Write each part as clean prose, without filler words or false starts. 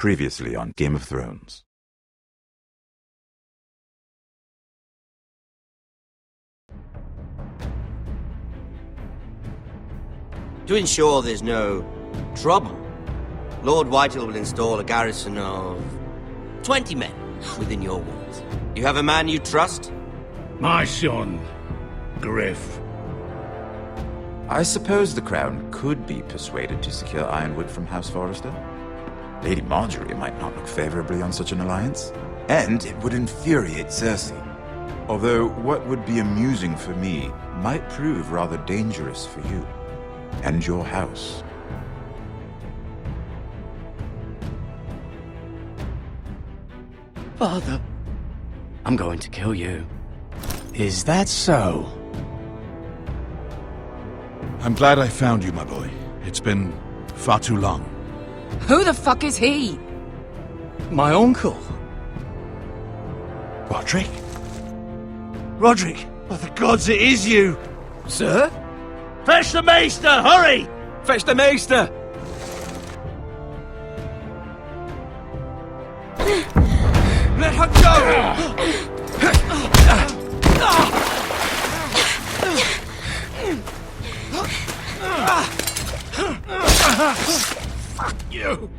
Previously on Game of Thrones. To ensure there's no trouble, Lord Whitehill will install a garrison of 20 men within your walls. You have a man you trust? My son, Griff. I suppose the Crown could be persuaded to secure Ironwood from House Forrester. Lady Marjorie might not look favorably on such an alliance, and it would infuriate Cersei. Although what would be amusing for me might prove rather dangerous for you and your house. Father, I'm going to kill you. Is that so? I'm glad I found you, my boy. It's been far too long. Who the fuck is he? My uncle. Roderick? Roderick! By the gods, it is you! Sir? Fetch the maester, hurry! Fetch the maester! Let her go! Fuck you!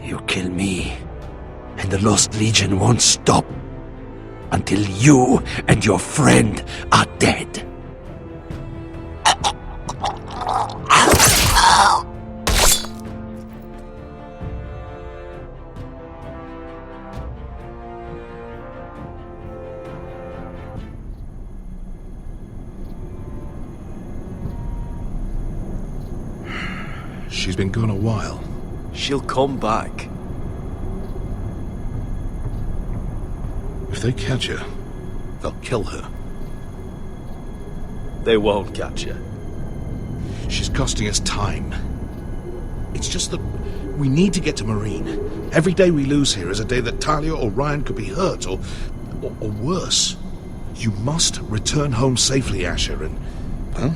You kill me, and the Lost Legion won't stop until you and your friend are dead. She's been gone a while. She'll come back. If they catch her, they'll kill her. They won't catch her. She's costing us time. It's just that we need to get to Marine. Every day we lose here is a day that Talia or Ryan could be hurt, or worse. You must return home safely, Asher, and, well,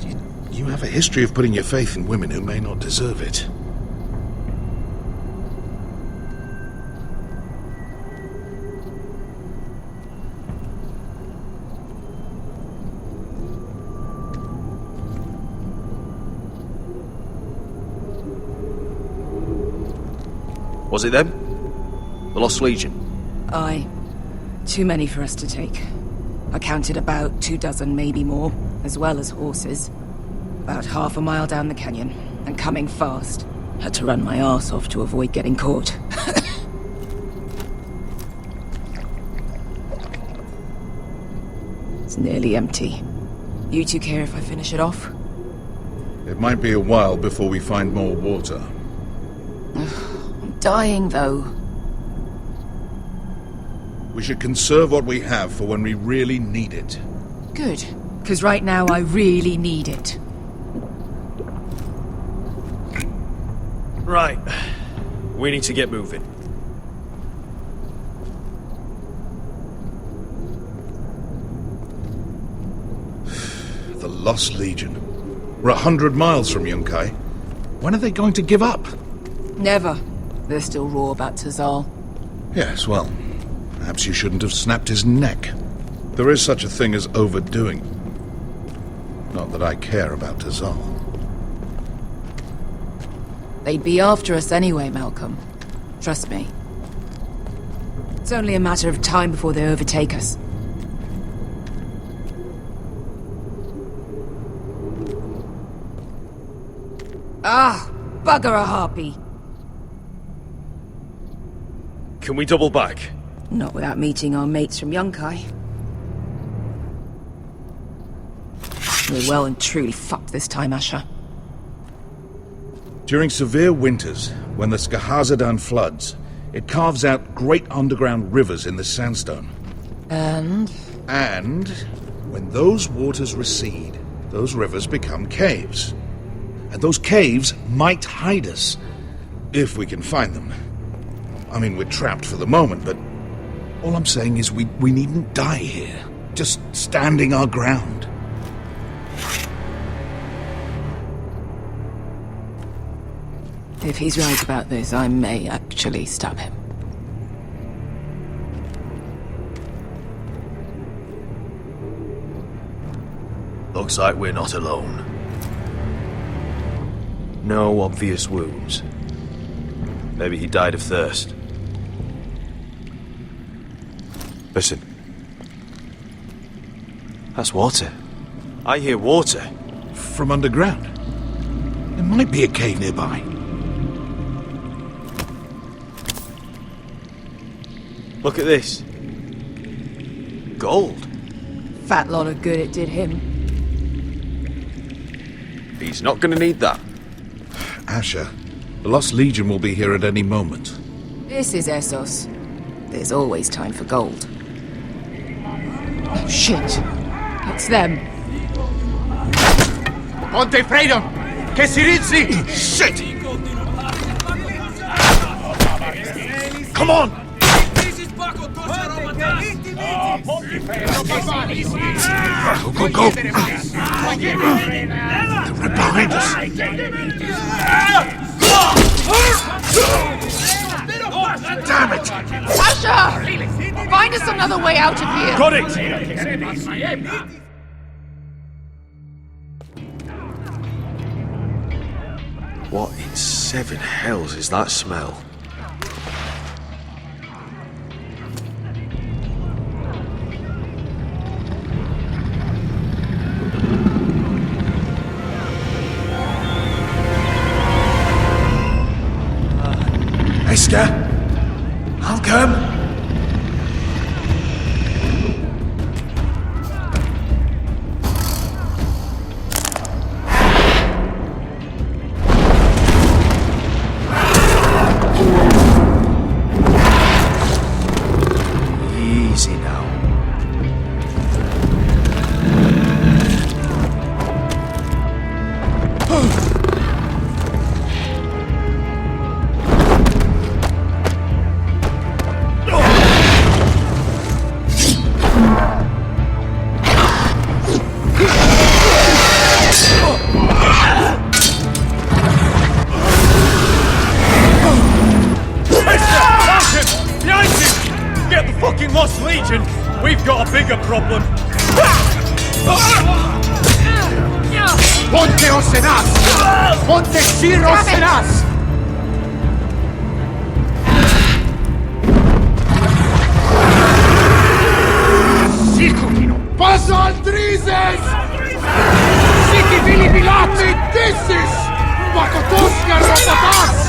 you have a history of putting your faith in women who may not deserve it. Was it them? The Lost Legion? Aye. Too many for us to take. I counted about 24, maybe more, as well as horses. About half a mile down the canyon, and coming fast. Had to run my arse off to avoid getting caught. It's nearly empty. You two care if I finish it off? It might be a while before we find more water. I'm dying, though. We should conserve what we have for when we really need it. Good, because right now I really need it. Right. We need to get moving. The Lost Legion. We're 100 miles from Yunkai. When are they going to give up? Never. They're still raw about Tazal. Yes, well, perhaps you shouldn't have snapped his neck. There is such a thing as overdoing. Not that I care about Tazal. They'd be after us anyway, Malcolm. Trust me. It's only a matter of time before they overtake us. Ah! Bugger a harpy! Can we double back? Not without meeting our mates from Yunkai. We're well and truly fucked this time, Asher. During severe winters, when the Skahazadan floods, it carves out great underground rivers in the sandstone. And when those waters recede, those rivers become caves. And those caves might hide us, if we can find them. I mean, we're trapped for the moment, but all I'm saying is we needn't die here, just standing our ground. If he's right about this, I may actually stab him. Looks like we're not alone. No obvious wounds. Maybe he died of thirst. Listen. That's water. I hear water. From underground. There might be a cave nearby. Look at this. Gold. Fat lot of good it did him. He's not gonna need that. Asher, the Lost Legion will be here at any moment. This is Essos. There's always time for gold. Oh, shit. It's them. Ponte Freedom! Che si rizzi! Shit! Come on! Go, go, go! They're right behind us! Damn it! Asher! Find us another way out of here! Got it! What in seven hells is that smell? Iska, I'll come. Easy now. Lost Legion, we've got a bigger problem. Ponte Osenas! Ponte Sir Osenas! Sicurino! Passa al Drises! Siki Vili Bilati Dissis! Pakotoska Robotas!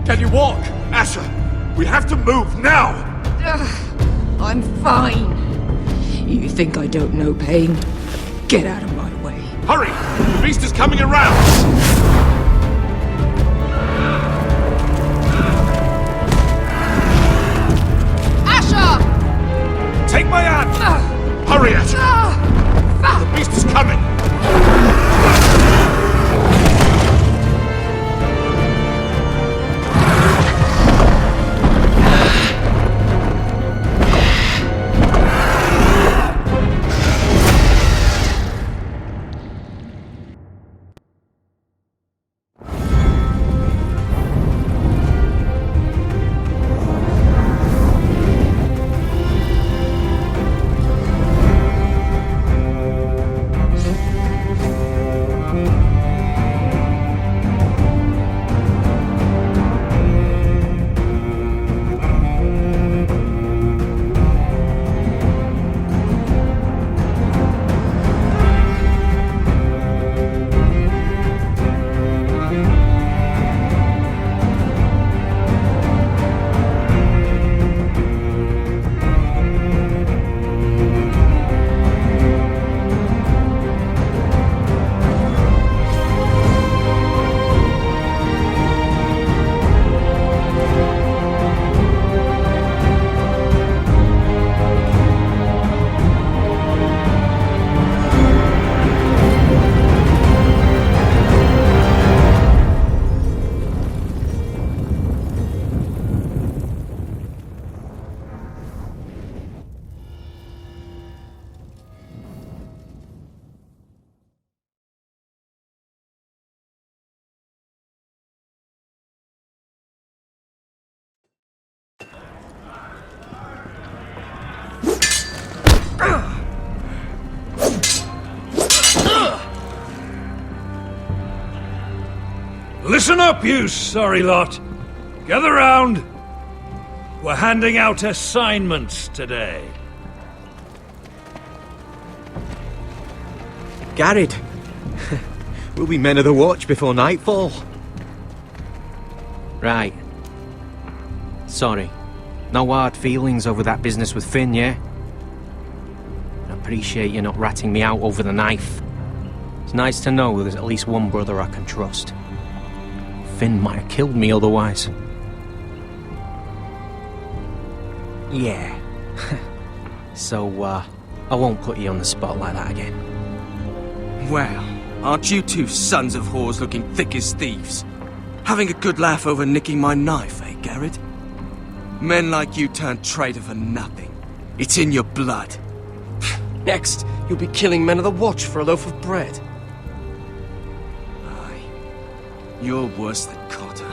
Can you walk? Asher, we have to move now! I'm fine. You think I don't know pain? Get out of my way. Hurry! The beast is coming around! Asher! Take my hand! Hurry, Asher! The beast is coming! Listen up, you sorry lot. Gather round. We're handing out assignments today. Garrett, we'll be men of the watch before nightfall. Right. Sorry. No hard feelings over that business with Finn, yeah? I appreciate you not ratting me out over the knife. It's nice to know there's at least one brother I can trust. Finn might have killed me otherwise. Yeah. So, I won't put you on the spot like that again. Well, aren't you two sons of whores looking thick as thieves? Having a good laugh over nicking my knife, eh, Garrett? Men like you turn traitor for nothing. It's in your blood. Next, you'll be killing men of the watch for a loaf of bread. Aye. You're worse than Cotter.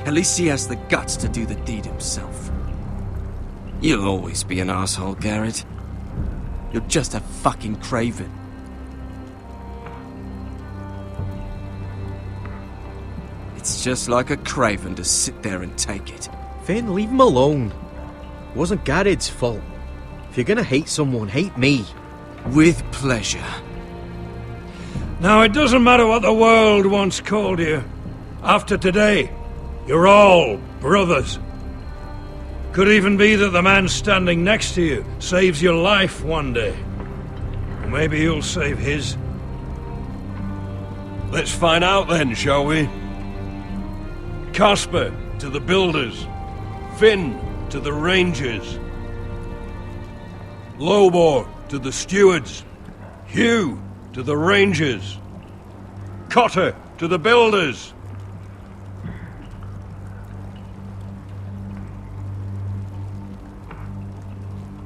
At least he has the guts to do the deed himself. You'll always be an asshole, Garrett. You're just a fucking craven. It's just like a craven to sit there and take it. Finn, leave him alone. It wasn't Garrett's fault. If you're gonna hate someone, hate me. With pleasure. Now, it doesn't matter what the world once called you. After today, you're all brothers. Could even be that the man standing next to you saves your life one day. Maybe you'll save his. Let's find out then, shall we? Casper to the builders. Finn to the rangers. Lobor to the stewards. Hugh to the rangers. Cotter to the builders.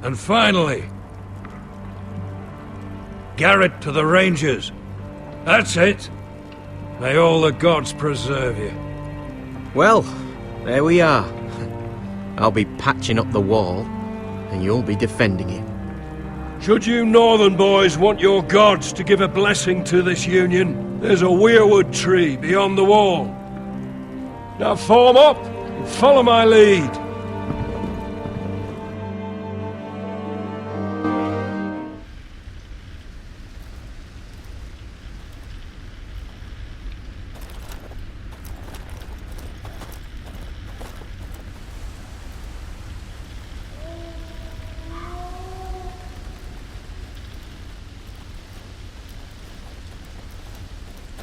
And finally, Garrett to the rangers. That's it. May all the gods preserve you. Well, there we are. I'll be patching up the wall, and you'll be defending it. Should you northern boys want your gods to give a blessing to this union, there's a weirwood tree beyond the wall. Now form up and follow my lead.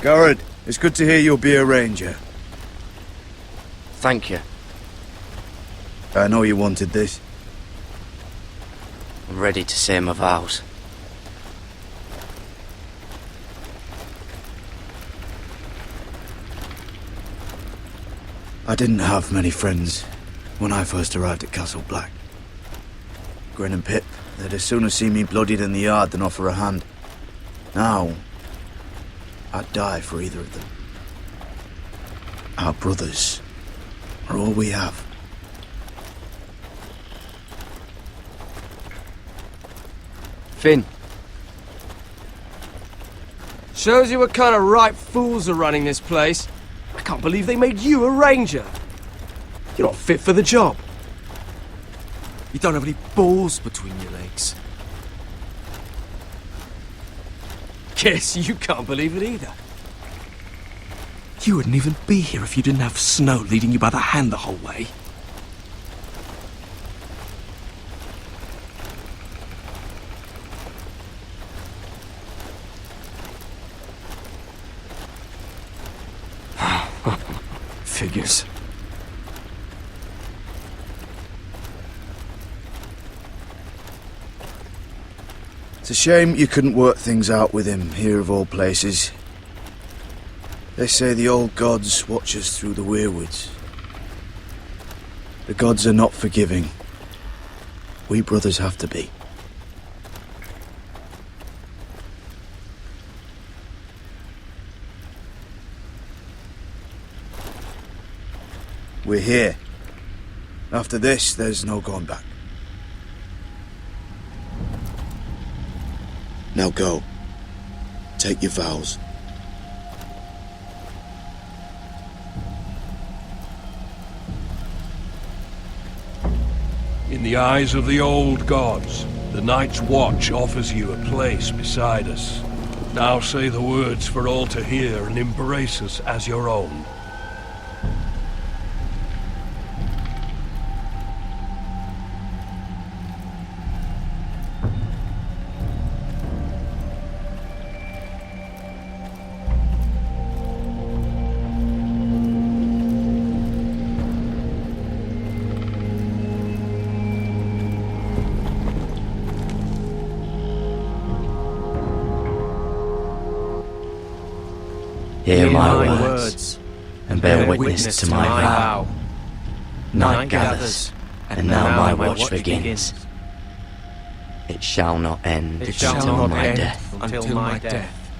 Garrett, it's good to hear you'll be a ranger. Thank you. I know you wanted this. I'm ready to say my vows. I didn't have many friends when I first arrived at Castle Black. Grin and Pip, they'd as soon have seen me bloodied in the yard than offer a hand. Now, I'd die for either of them. Our brothers are all we have. Finn. Shows you what kind of ripe fools are running this place. I can't believe they made you a ranger. You're not fit for the job. You don't have any balls between your legs. Guess you can't believe it either. You wouldn't even be here if you didn't have Snow leading you by the hand the whole way. Figures. It's a shame you couldn't work things out with him here of all places. They say the old gods watch us through the weirwoods. The gods are not forgiving. We brothers have to be. We're here. After this, there's no going back. Now go. Take your vows. In the eyes of the old gods, the Night's Watch offers you a place beside us. Now say the words for all to hear and embrace us as your own. Hear my words, and bear witness to my vow. Night gathers, and now my watch begins. It shall not end until my death. Until my death.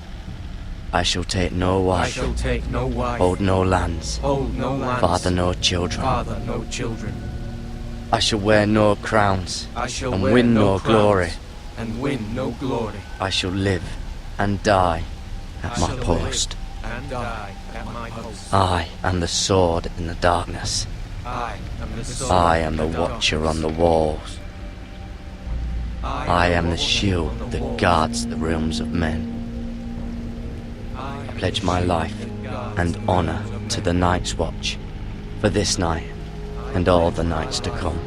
I shall take no wife, hold no lands, father no children. I shall wear no crowns, and win no glory. I shall live and die at my post. I am the sword in the darkness. I am the watcher on the walls. I am the shield that guards the realms of men. I pledge my life and honor to the Night's Watch for this night and all the nights to come.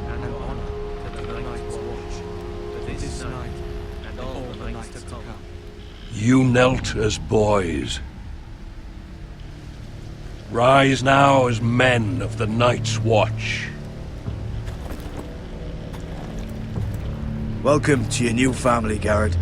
You knelt as boys. Rise now as men of the Night's Watch. Welcome to your new family, Garrett.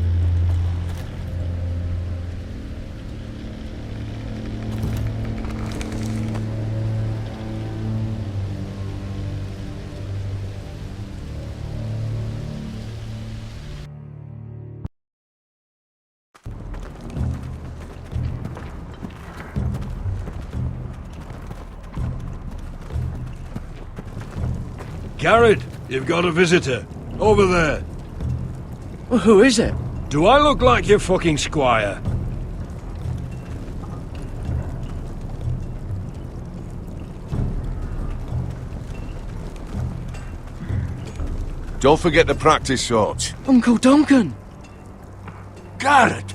Garrett, you've got a visitor. Over there. Well, who is it? Do I look like your fucking squire? Don't forget the practice swords. Uncle Duncan! Garrett!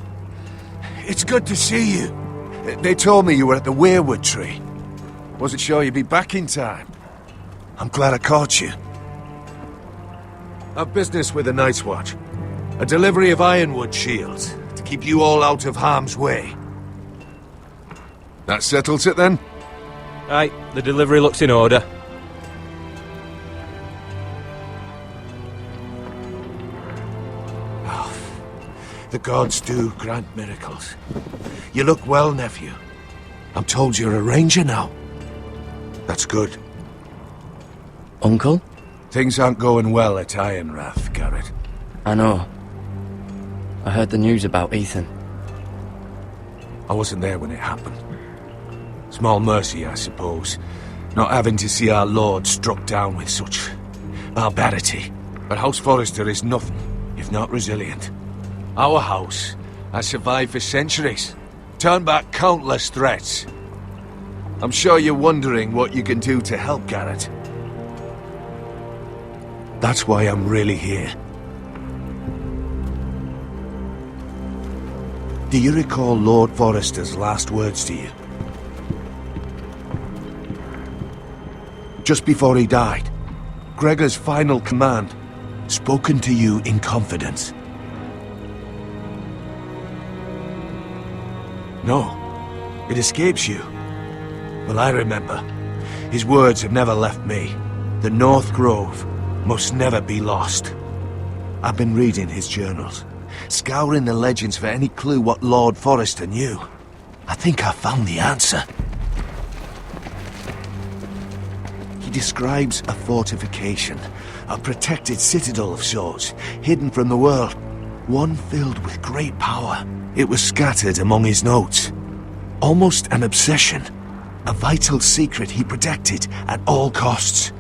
It's good to see you. They told me you were at the weirwood tree. Wasn't sure you'd be back in time. I'm glad I caught you. I've business with the Night's Watch. A delivery of ironwood shields to keep you all out of harm's way. That settles it then? Right, the delivery looks in order. The gods do grant miracles. You look well, nephew. I'm told you're a ranger now. That's good. Uncle? Things aren't going well at Ironrath, Garrett. I know. I heard the news about Ethan. I wasn't there when it happened. Small mercy, I suppose, not having to see our lord struck down with such barbarity. But House Forrester is nothing if not resilient. Our house has survived for centuries, turned back countless threats. I'm sure you're wondering what you can do to help, Garrett. That's why I'm really here. Do you recall Lord Forrester's last words to you? Just before he died, Gregor's final command, spoken to you in confidence. No, it escapes you. Well, I remember. His words have never left me. The North Grove must never be lost. I've been reading his journals, scouring the legends for any clue what Lord Forrester knew. I think I found the answer. He describes a fortification, a protected citadel of sorts, hidden from the world, one filled with great power. It was scattered among his notes. Almost an obsession, a vital secret he protected at all costs.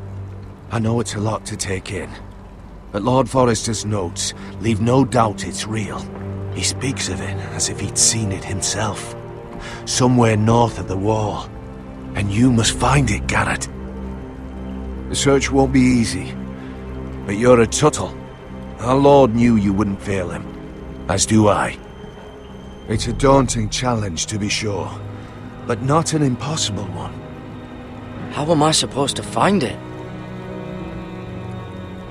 I know it's a lot to take in, but Lord Forrester's notes leave no doubt it's real. He speaks of it as if he'd seen it himself. Somewhere north of the wall. And you must find it, Garrett. The search won't be easy, But you're a Tuttle. Our Lord knew you wouldn't fail him. As do I. It's a daunting challenge, to be sure, but not an impossible one. How am I supposed to find it?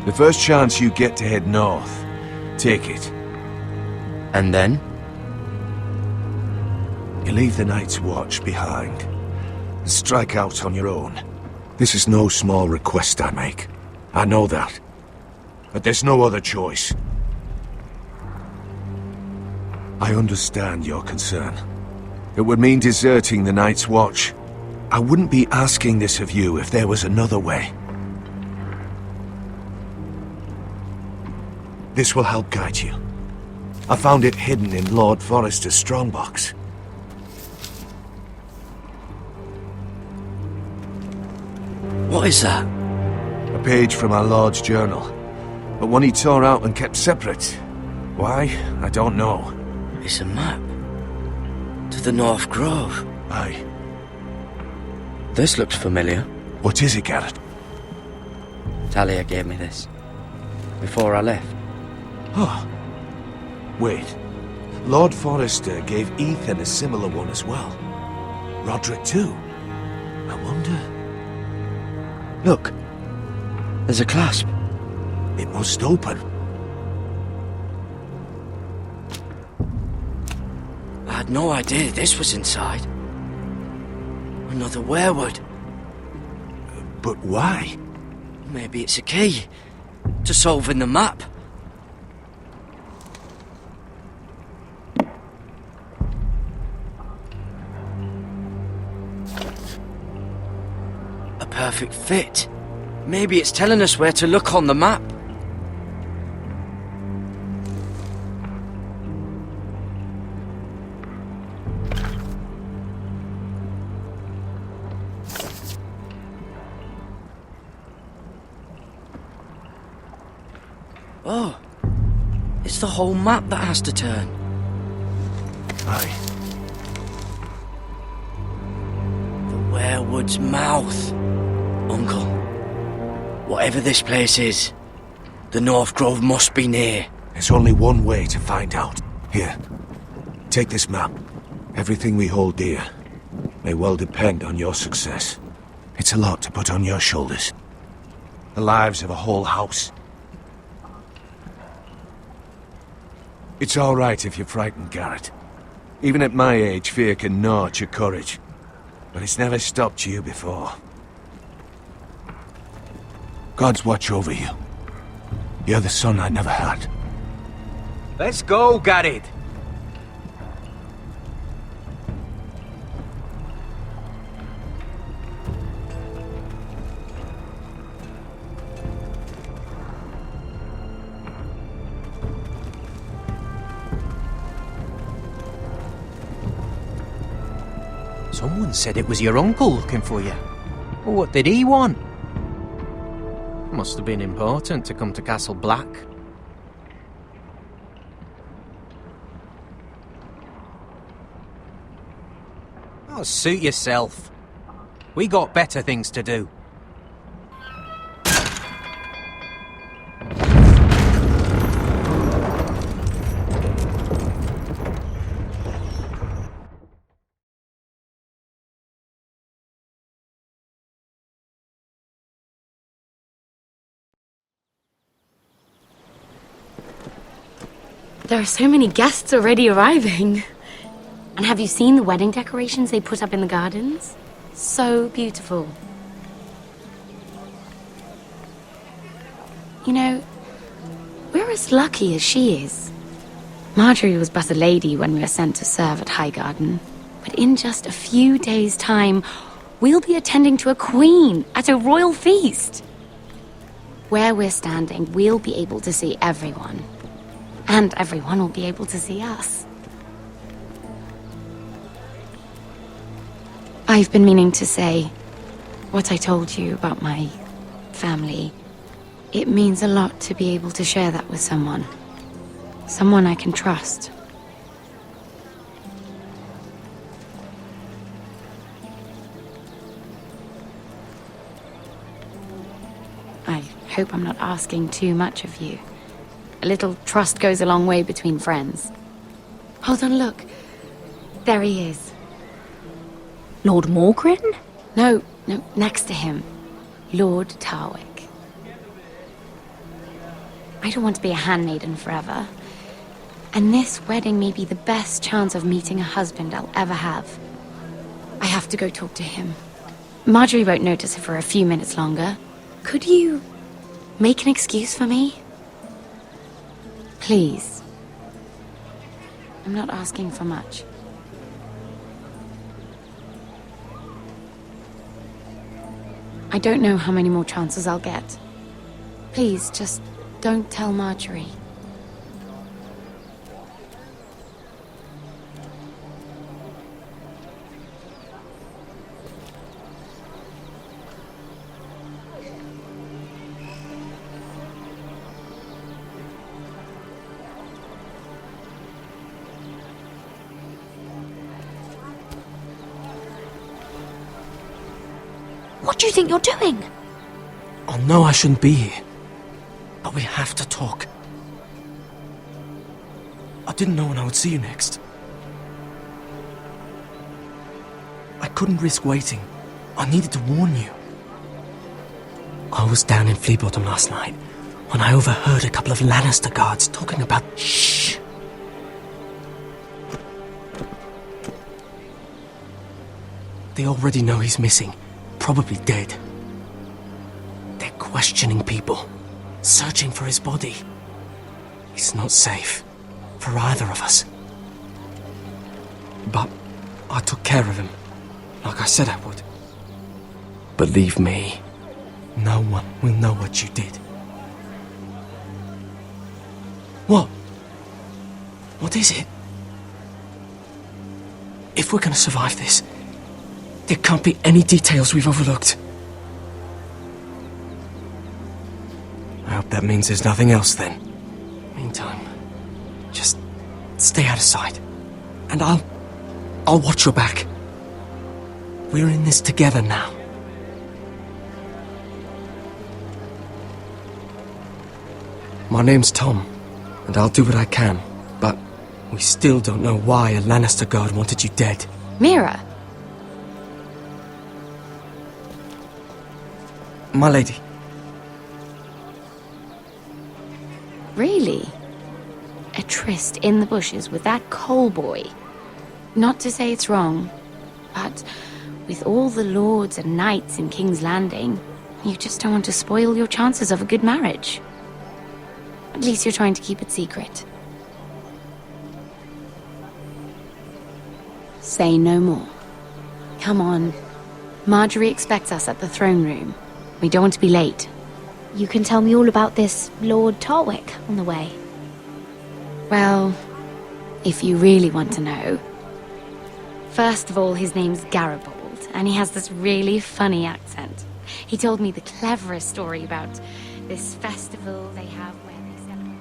The first chance you get to head north, take it. And then? You leave the Night's Watch behind, and strike out on your own. This is no small request I make. I know that. But there's no other choice. I understand your concern. It would mean deserting the Night's Watch. I wouldn't be asking this of you if there was another way. This will help guide you. I found it hidden in Lord Forrester's strongbox. What is that? A page from our Lord's journal, but one he tore out and kept separate. Why? I don't know. It's a map. To the North Grove. Aye. This looks familiar. What is it, Garrett? Talia gave me this. Before I left. Oh. Wait. Lord Forrester gave Ethan a similar one as well. Roderick too. I wonder... Look. There's a clasp. It must open. I had no idea this was inside. Another werewood. But why? Maybe it's a key to solving the map. A perfect fit. Maybe it's telling us where to look on the map. Oh, it's the whole map that has to turn. Aye. The werewood's mouth. Uncle, whatever this place is, the North Grove must be near. There's only one way to find out. Here, take this map. Everything we hold dear may well depend on your success. It's a lot to put on your shoulders. The lives of a whole house. It's all right if you're frightened, Garrett. Even at my age, fear can gnaw at your courage. But it's never stopped you before. God's watch over you. You're the son I never had. Let's go, Garrett. Someone said it was your uncle looking for you. Well, what did he want? Must have been important to come to Castle Black. Oh, suit yourself. We got better things to do. There are so many guests already arriving. And have you seen the wedding decorations they put up in the gardens? So beautiful. You know, we're as lucky as she is. Marjorie was but a lady when we were sent to serve at Highgarden. But in just a few days' time, we'll be attending to a queen at a royal feast. Where we're standing, we'll be able to see everyone. And everyone will be able to see us. I've been meaning to say what I told you about my family. It means a lot to be able to share that with someone. Someone I can trust. I hope I'm not asking too much of you. A little trust goes a long way between friends. Hold on, look. There he is. Lord Morgrin? No, next to him. Lord Tarwick. I don't want to be a handmaiden forever. And this wedding may be the best chance of meeting a husband I'll ever have. I have to go talk to him. Marjorie won't notice it for a few minutes longer. Could you make an excuse for me? Please. I'm not asking for much. I don't know how many more chances I'll get. Please, just don't tell Marjorie. What do you think you're doing? I know I shouldn't be here, but we have to talk. I didn't know when I would see you next. I couldn't risk waiting. I needed to warn you. I was down in Fleabottom last night when I overheard a couple of Lannister guards talking about... Shh! They already know he's missing. Probably dead. They're questioning people, searching for his body. It's not safe for either of us. But I took care of him, like I said I would. Believe me, no one will know what you did. What? What is it? If we're gonna survive this, there can't be any details we've overlooked. I hope that means there's nothing else then. Meantime, just stay out of sight. And I'll watch your back. We're in this together now. My name's Tom, and I'll do what I can, but we still don't know why a Lannister guard wanted you dead. Mira! My lady. Really? A tryst in the bushes with that coal boy? Not to say it's wrong, but with all the lords and knights in King's Landing, you just don't want to spoil your chances of a good marriage. At least you're trying to keep it secret. Say no more. Come on. Marjorie expects us at the throne room. We don't want to be late. You can tell me all about this Lord Tarwick on the way. Well, if you really want to know. First of all, his name's Garibold, and he has this really funny accent. He told me the cleverest story about this festival they have where they celebrate.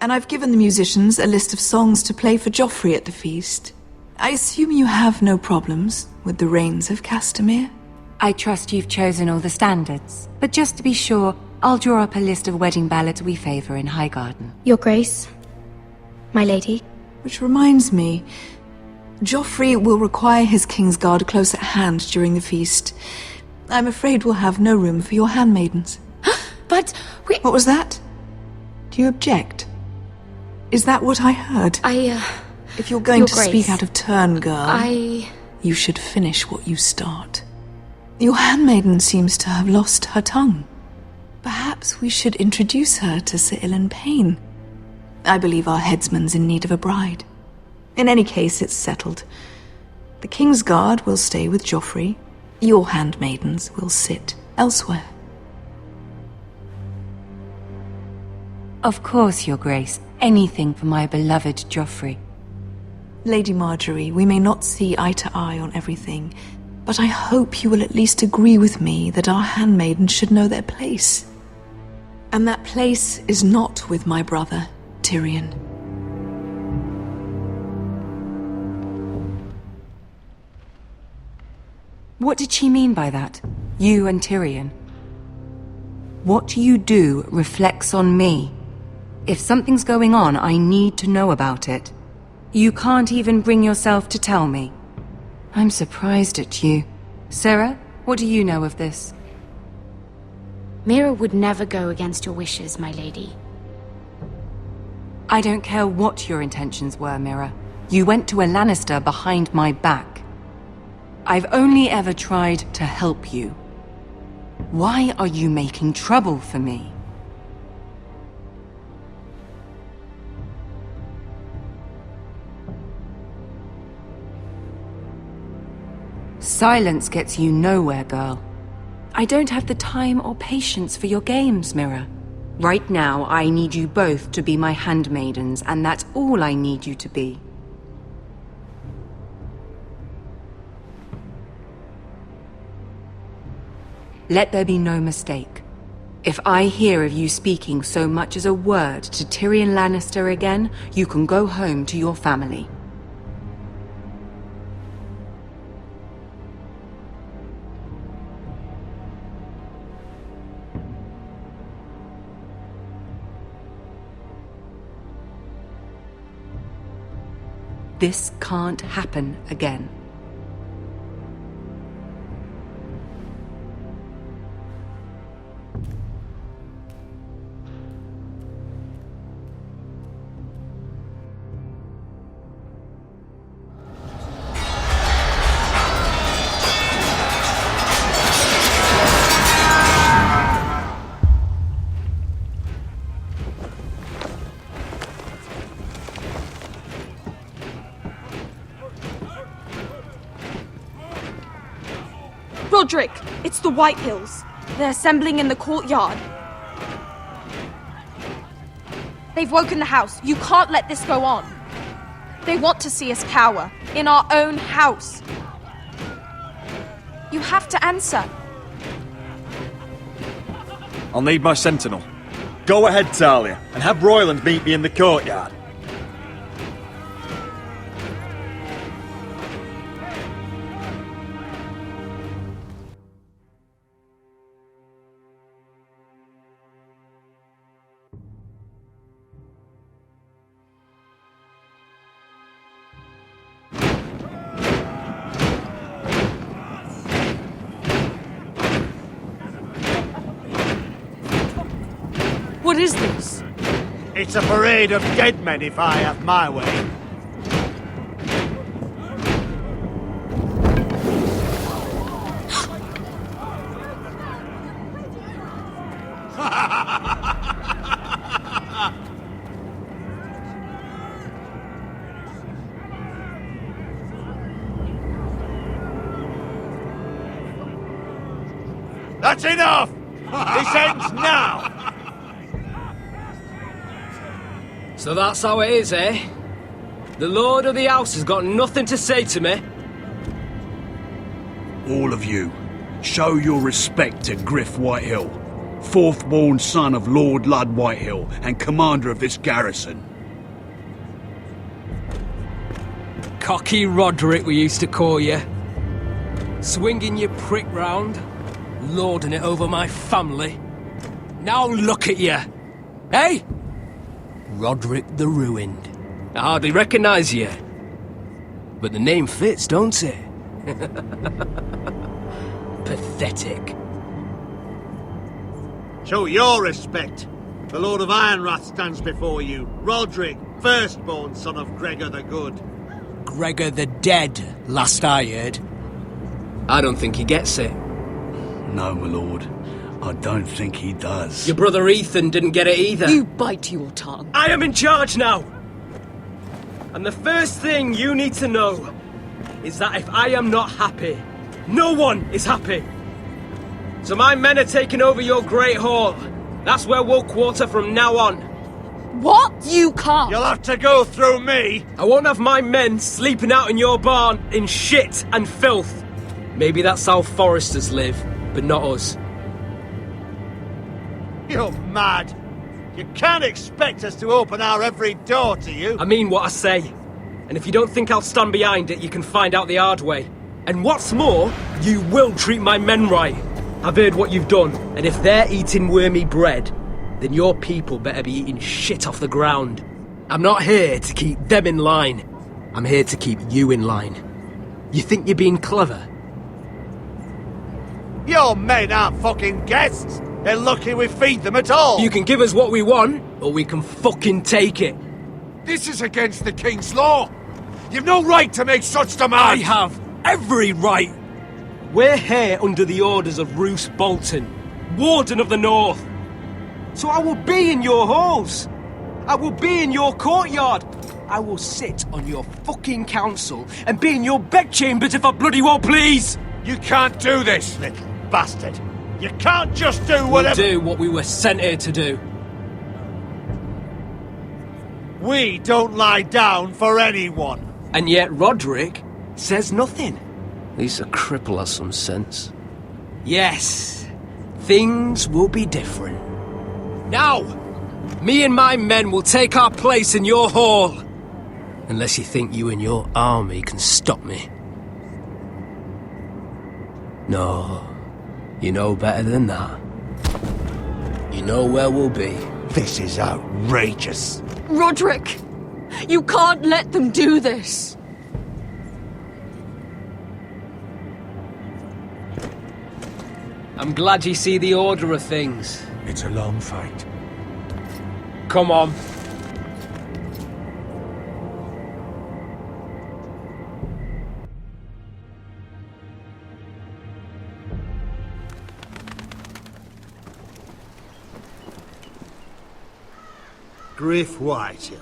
And I've given the musicians a list of songs to play for Joffrey at the feast. I assume you have no problems with the Rains of Castamere? I trust you've chosen all the standards. But just to be sure, I'll draw up a list of wedding ballads we favor in Highgarden. Your Grace, my lady. Which reminds me, Joffrey will require his Kingsguard close at hand during the feast. I'm afraid we'll have no room for your handmaidens. But we... What was that? Do you object? Is that what I heard? If you're going to speak out of turn, girl, you should finish what you start. Your handmaiden seems to have lost her tongue. Perhaps we should introduce her to Sir Ilan Payne. I believe our headsman's in need of a bride. In any case, it's settled. The Kingsguard will stay with Joffrey. Your handmaidens will sit elsewhere. Of course, Your Grace. Anything for my beloved Joffrey. Lady Marjorie, we may not see eye to eye on everything, but I hope you will at least agree with me that our handmaidens should know their place. And that place is not with my brother, Tyrion. What did she mean by that? You and Tyrion. What you do reflects on me. If something's going on, I need to know about it. You can't even bring yourself to tell me. I'm surprised at you. Sarah, what do you know of this? Mira would never go against your wishes, my lady. I don't care what your intentions were, Mira. You went to a Lannister behind my back. I've only ever tried to help you. Why are you making trouble for me? Silence gets you nowhere, girl. I don't have the time or patience for your games, Mira. Right now, I need you both to be my handmaidens, and that's all I need you to be. Let there be no mistake. If I hear of you speaking so much as a word to Tyrion Lannister again, you can go home to your family. This can't happen again. Roderick, it's the White Hills. They're assembling in the courtyard. They've woken the house. You can't let this go on. They want to see us cower. In our own house. You have to answer. I'll need my sentinel. Go ahead, Talia, and have Royland meet me in the courtyard. What is this? It's a parade of dead men if I have my way. That's enough! This ends now! So that's how it is, eh? The Lord of the House has got nothing to say to me? All of you, show your respect to Griff Whitehill, fourth-born son of Lord Ludd Whitehill and commander of this garrison. Cocky Roderick, we used to call you. Swinging your prick round, lording it over my family. Now look at you! Hey! Roderick the Ruined. I hardly recognise you. But the name fits, don't it? Pathetic. Show your respect. The Lord of Ironrath stands before you. Roderick, firstborn son of Gregor the Good. Gregor the Dead, last I heard. I don't think he gets it. No, my lord. I don't think he does. Your brother Ethan didn't get it either. You bite your tongue. I am in charge now! And the first thing you need to know is that if I am not happy, no one is happy. So my men are taking over your Great Hall. That's where we'll quarter from now on. What? You can't! You'll have to go through me! I won't have my men sleeping out in your barn in shit and filth. Maybe that's how Foresters live, but not us. You're mad. You can't expect us to open our every door to you. I mean what I say. And if you don't think I'll stand behind it, you can find out the hard way. And what's more, you will treat my men right. I've heard what you've done, and if they're eating wormy bread, then your people better be eating shit off the ground. I'm not here to keep them in line. I'm here to keep you in line. You think you're being clever? Your men aren't fucking guests. They're lucky we feed them at all. You can give us what we want, or we can fucking take it. This is against the King's law. You've no right to make such demands. I have every right. We're here under the orders of Roose Bolton, Warden of the North. So I will be in your halls. I will be in your courtyard. I will sit on your fucking council and be in your bedchambers if I bloody well please. You can't do this, little bastard. You can't just do whatever... We'll do what we were sent here to do. We don't lie down for anyone. And yet Roderick says nothing. At least a cripple has some sense. Yes, things will be different. Now, me and my men will take our place in your hall. Unless you think you and your army can stop me. No, you know better than that. You know where we'll be. This is outrageous. Roderick, you can't let them do this. I'm glad you see the order of things. It's a long fight. Come on. Griff Whitehill,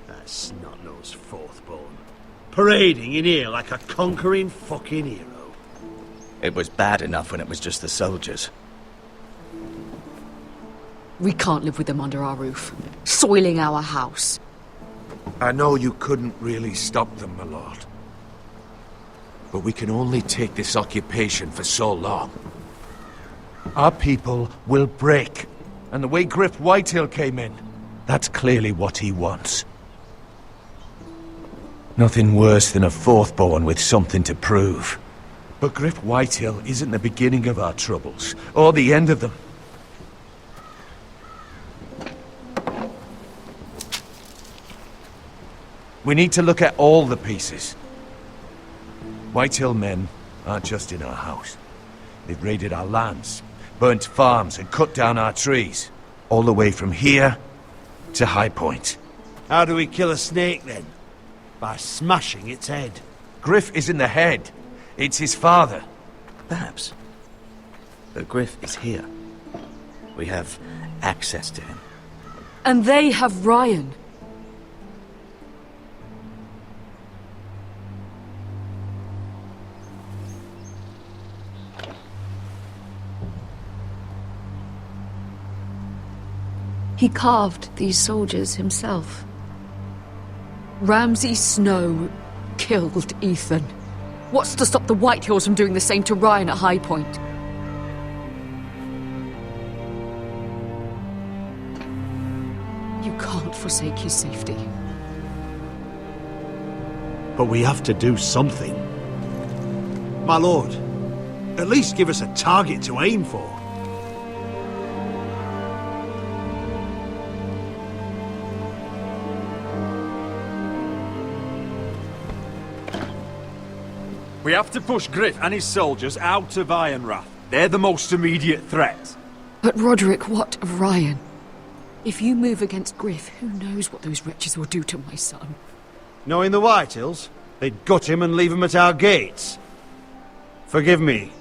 that snot-nosed fourth-born, parading in here like a conquering fucking hero. It was bad enough when it was just the soldiers. We can't live with them under our roof, soiling our house. I know you couldn't really stop them, my lord. But we can only take this occupation for so long. Our people will break. And the way Griff Whitehill came in, that's clearly what he wants. Nothing worse than a fourth-born with something to prove. But Griff Whitehill isn't the beginning of our troubles, or the end of them. We need to look at all the pieces. Whitehill men aren't just in our house. They've raided our lands, burnt farms and cut down our trees. All the way from here to High Point. How do we kill a snake, then? By smashing its head. Griff isn't the head. It's his father. Perhaps. But Griff is here. We have access to him. And they have Ryan. He carved these soldiers himself. Ramsay Snow killed Ethan. What's to stop the Whitehills from doing the same to Ryan at High Point? You can't forsake his safety. But we have to do something. My lord, at least give us a target to aim for. We have to push Griff and his soldiers out of Ironrath. They're the most immediate threat. But Roderick, what of Ryan? If you move against Griff, who knows what those wretches will do to my son? Knowing the Whitehills, they'd gut him and leave him at our gates. Forgive me,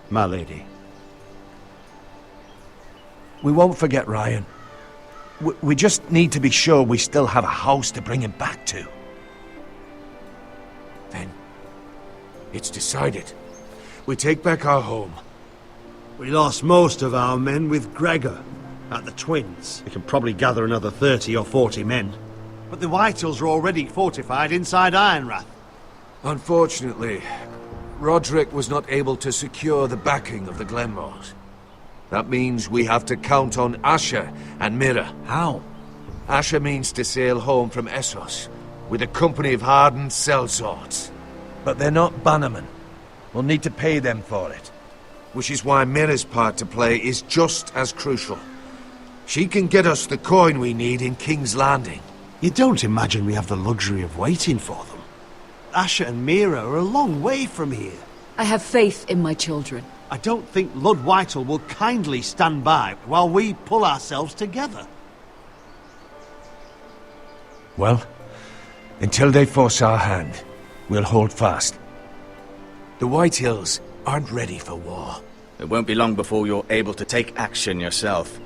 my lady. We won't forget Ryan. We just need to be sure we still have a house to bring him back to. Then, it's decided. We take back our home. We lost most of our men with Gregor at the Twins. We can probably gather another 30 or 40 men. But the Whitehills are already fortified inside Ironrath. Unfortunately, Roderick was not able to secure the backing of the Glenmores. That means we have to count on Asher and Mira. How? Asher means to sail home from Essos with a company of hardened sellswords. But they're not bannermen. We'll need to pay them for it. which is why Mira's part to play is just as crucial. She can get us the coin we need in King's Landing. You don't imagine we have the luxury of waiting for them? Asher and Mira are a long way from here. I have faith in my children. I don't think Lord Whitehill will kindly stand by while we pull ourselves together. Well, until they force our hand, we'll hold fast. The Whitehills aren't ready for war. It won't be long before you're able to take action yourself.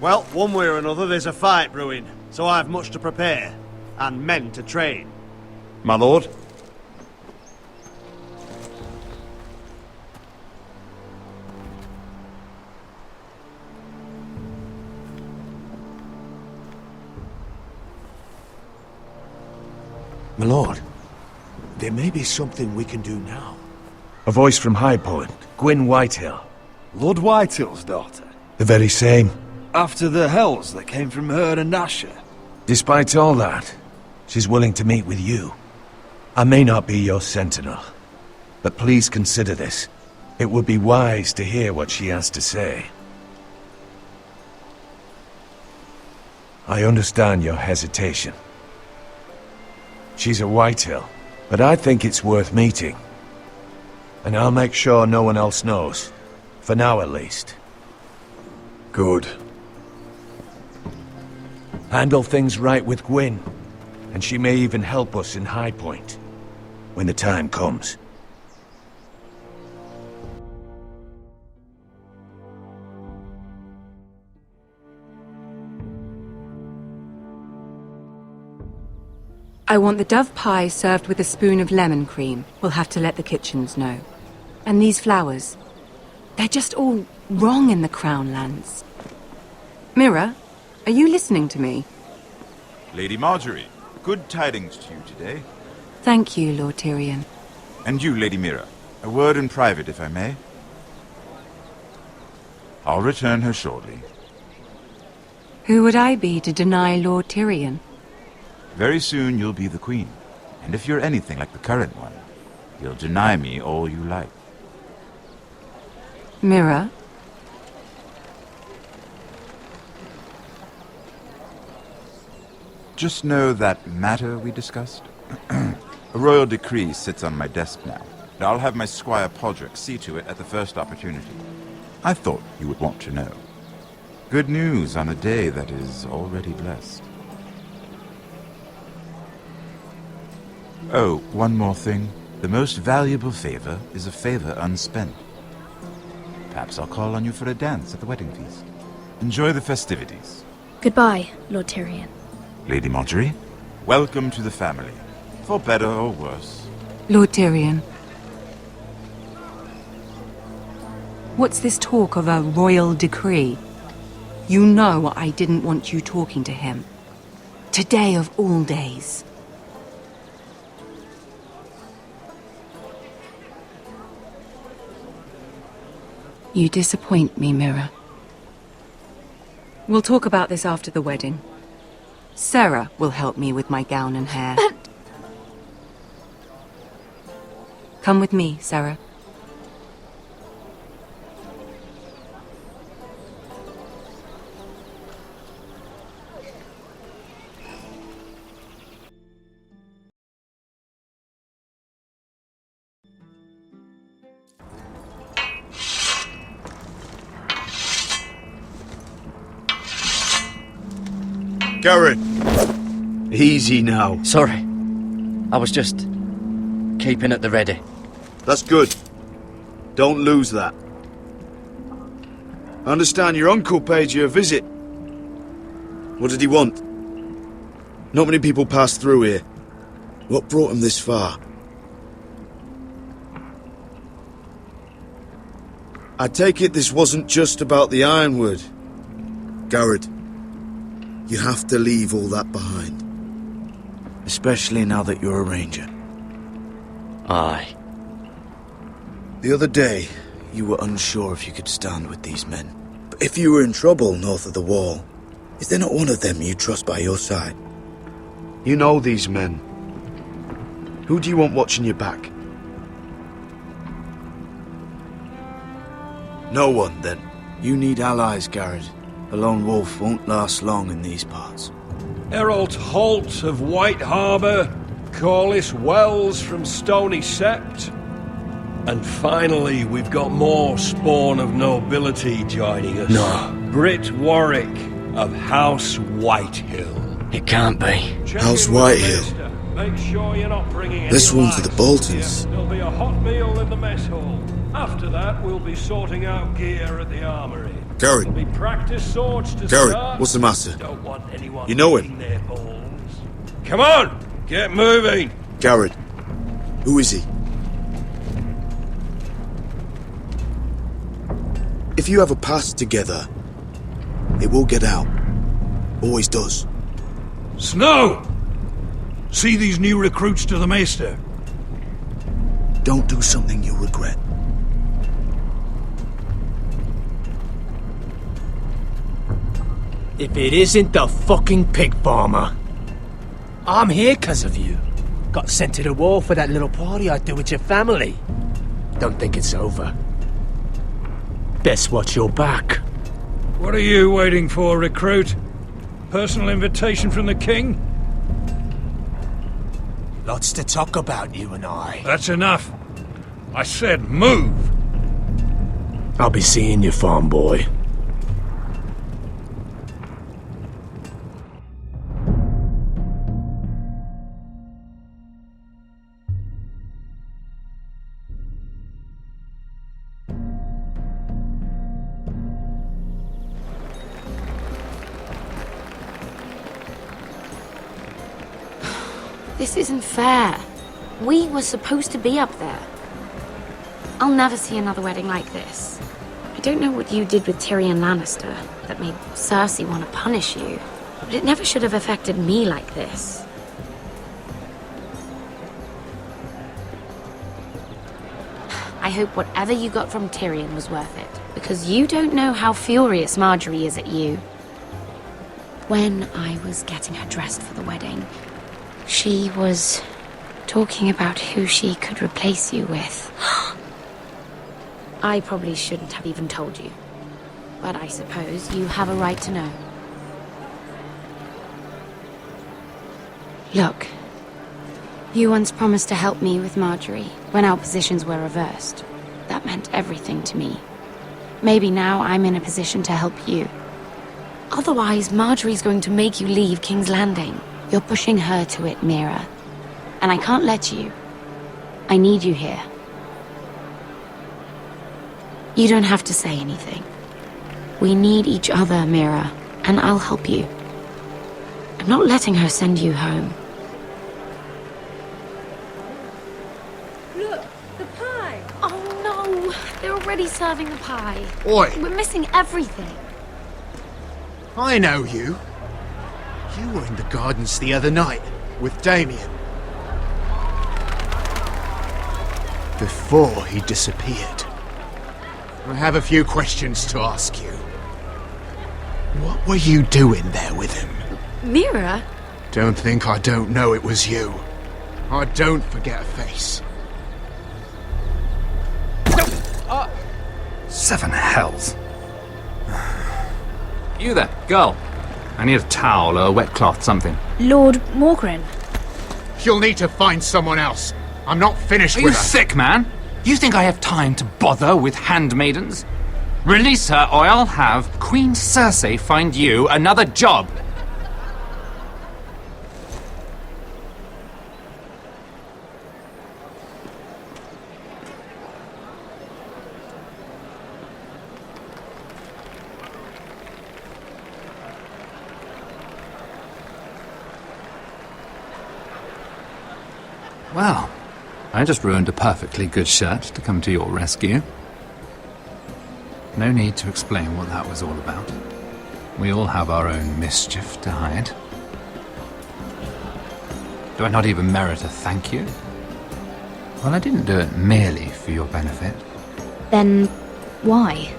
Well, one way or another there's a fight brewing, so I've much to prepare, and men to train. My lord? My lord, there may be something we can do now. A voice from High Point, Gwyn Whitehill. Lord Whitehill's daughter? The very same. After the hells that came from her and Asher? Despite all that, she's willing to meet with you. I may not be your sentinel, but please consider this. It would be wise to hear what she has to say. I understand your hesitation. She's a Whitehill, but I think it's worth meeting. And I'll make sure no one else knows. For now, at least. Good. Handle things right with Gwyn, and she may even help us in High Point, when the time comes. I want the dove pie served with a spoon of lemon cream. We'll have to let the kitchens know. And these flowers. They're just all wrong in the Crown lands. Mira, are you listening to me? Lady Marjorie, good tidings to you today. Thank you, Lord Tyrion. And you, Lady Mira. A word in private, if I may. I'll return her shortly. Who would I be to deny Lord Tyrion? Very soon you'll be the queen. And if you're anything like the current one, you'll deny me all you like. Mira? Just know that matter we discussed? A royal decree sits on my desk now. And I'll have my squire Podrick see to it at the first opportunity. I thought you would want to know. Good news on a day that is already blessed. Oh, one more thing. The most valuable favor is a favor unspent. Perhaps I'll call on you for a dance at the wedding feast. Enjoy the festivities. Goodbye, Lord Tyrion. Lady Marjorie, welcome to the family. For better or worse. Lord Tyrion. What's this talk of a royal decree? You know I didn't want you talking to him. Today of all days. You disappoint me, Mira. We'll talk about this after the wedding. Sarah will help me with my gown and hair. But... Come with me, Sarah. Garrett! Easy now. Sorry. I was just keeping at the ready. That's good. Don't lose that. I understand your uncle paid you a visit. What did he want? Not many people pass through here. What brought him this far? I take it this wasn't just about the Ironwood. Garrett, you have to leave all that behind. Especially now that you're a ranger. Aye. The other day, you were unsure if you could stand with these men. But if you were in trouble north of the wall, is there not one of them you trust by your side? You know these men. Who do you want watching your back? No one, then. You need allies, Garrett. A lone wolf won't last long in these parts. Errol Holt of White Harbour, Corliss Wells from Stony Sept. And finally, we've got more spawn of nobility joining us. No. Britt Warwick of House Whitehill. It can't be. House Whitehill. Make sure you're not bringing any This one's to the lice. Boltons. There'll be a hot meal in the mess hall. After that, we'll be sorting out gear at the armory. Garrett. There'll be practice swords to Garrett, start. what's the matter? Don't want anyone You know licking him? their balls. Come on, get moving. Garrett. Who is he? If you have a past together, it will get out. Always does. Snow! See these new recruits to the Maester? Don't do something you'll regret. If it isn't the fucking pig farmer. I'm here 'cause of you. Got sent to the war for that little party I do with your family. Don't think it's over. Best watch your back. What are you waiting for, recruit? Personal invitation from the king? Lots to talk about, you and I. That's enough. I said move. I'll be seeing you, farm boy. This isn't fair. We were supposed to be up there. I'll never see another wedding like this. I don't know what you did with Tyrion Lannister that made Cersei want to punish you, but it never should have affected me like this. I hope whatever you got from Tyrion was worth it, because you don't know how furious Marjorie is at you. When I was getting her dressed for the wedding, she was talking about who she could replace you with. I probably shouldn't have even told you, but I suppose you have a right to know. Look, you once promised to help me with Marjorie when our positions were reversed. That meant everything to me. Maybe now I'm in a position to help you. Otherwise, Marjorie's going to make you leave King's Landing. You're pushing her to it, Mira. And I can't let you. I need you here. You don't have to say anything. We need each other, Mira, and I'll help you. I'm not letting her send you home. Look, the pie! Oh no! They're already serving the pie. Oi! We're missing everything. I know you. You were in the gardens the other night with Damien. Before he disappeared. I have a few questions to ask you. What were you doing there with him? Mira? Don't think I don't know it was you. I don't forget a face. Seven hells. You there, girl. I need a towel or a wet cloth, something. Lord Morgren. You'll need to find someone else. I'm not finished Are with you her. sick, man? You think I have time to bother with handmaidens? Release her, or I'll have Queen Cersei find you another job. Well, I just ruined a perfectly good shirt to come to your rescue. No need to explain what that was all about. We all have our own mischief to hide. Do I not even merit a thank you? Well, I didn't do it merely for your benefit. Then why?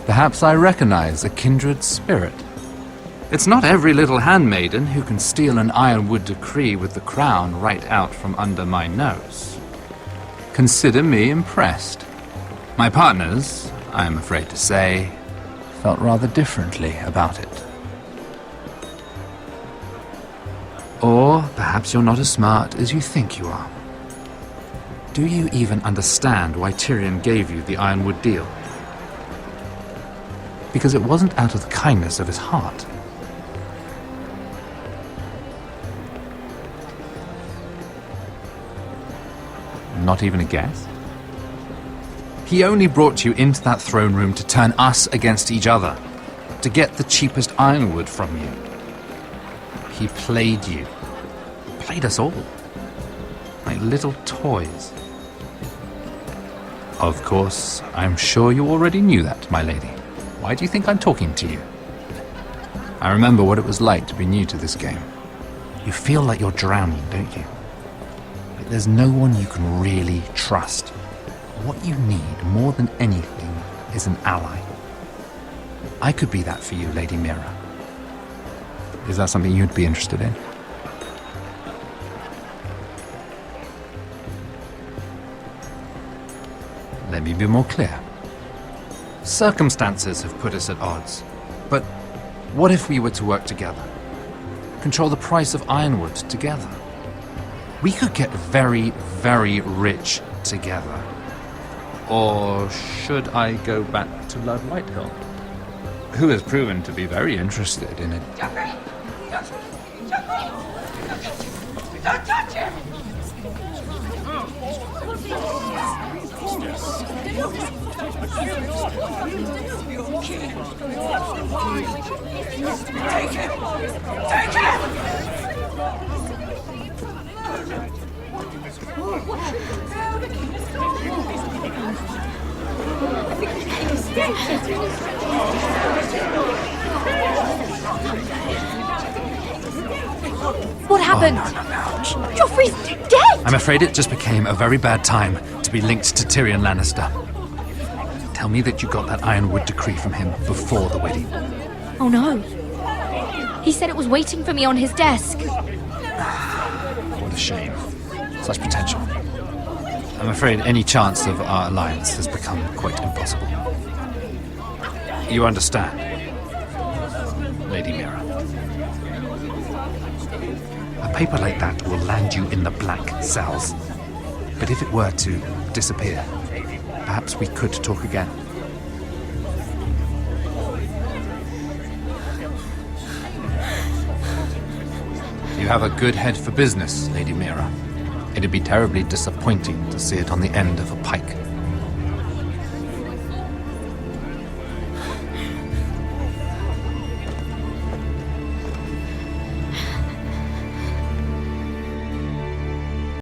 Perhaps I recognize a kindred spirit. It's not every little handmaiden who can steal an ironwood decree with the crown right out from under my nose. Consider me impressed. My partners I am afraid to say, felt rather differently about it. Or perhaps you're not as smart as you think you are. Do you even understand why Tyrion gave you the Ironwood deal? Because it wasn't out of the kindness of his heart. Not even a guess? He only brought you into that throne room to turn us against each other, to get the cheapest ironwood from you. He played you. Played us all. Like little toys. Of course, I'm sure you already knew that, my lady. Why do you think I'm talking to you? I remember what it was like to be new to this game. You feel like you're drowning, don't you? Like there's no one you can really trust. What you need, more than anything, is an ally. I could be that for you, Lady Mira. Is that something you'd be interested in? Let me be more clear. Circumstances have put us at odds. But what if we were to work together? Control the price of ironwood together? We could get very, very rich together. Or should I go back to Lord Whitehill, who has proven to be very interested in it? Don't touch him! Take him! Take him! What happened? Oh, no. Joffrey's dead! I'm afraid it just became a very bad time to be linked to Tyrion Lannister. Tell me that you got that Ironwood decree from him before the wedding. Oh no. He said it was waiting for me on his desk. What a shame. Such potential. I'm afraid any chance of our alliance has become quite impossible. You understand, Lady Mira? A paper like that will land you in the black cells. But if it were to disappear, perhaps we could talk again. You have a good head for business, Lady Mira. It'd be terribly disappointing to see it on the end of a pike.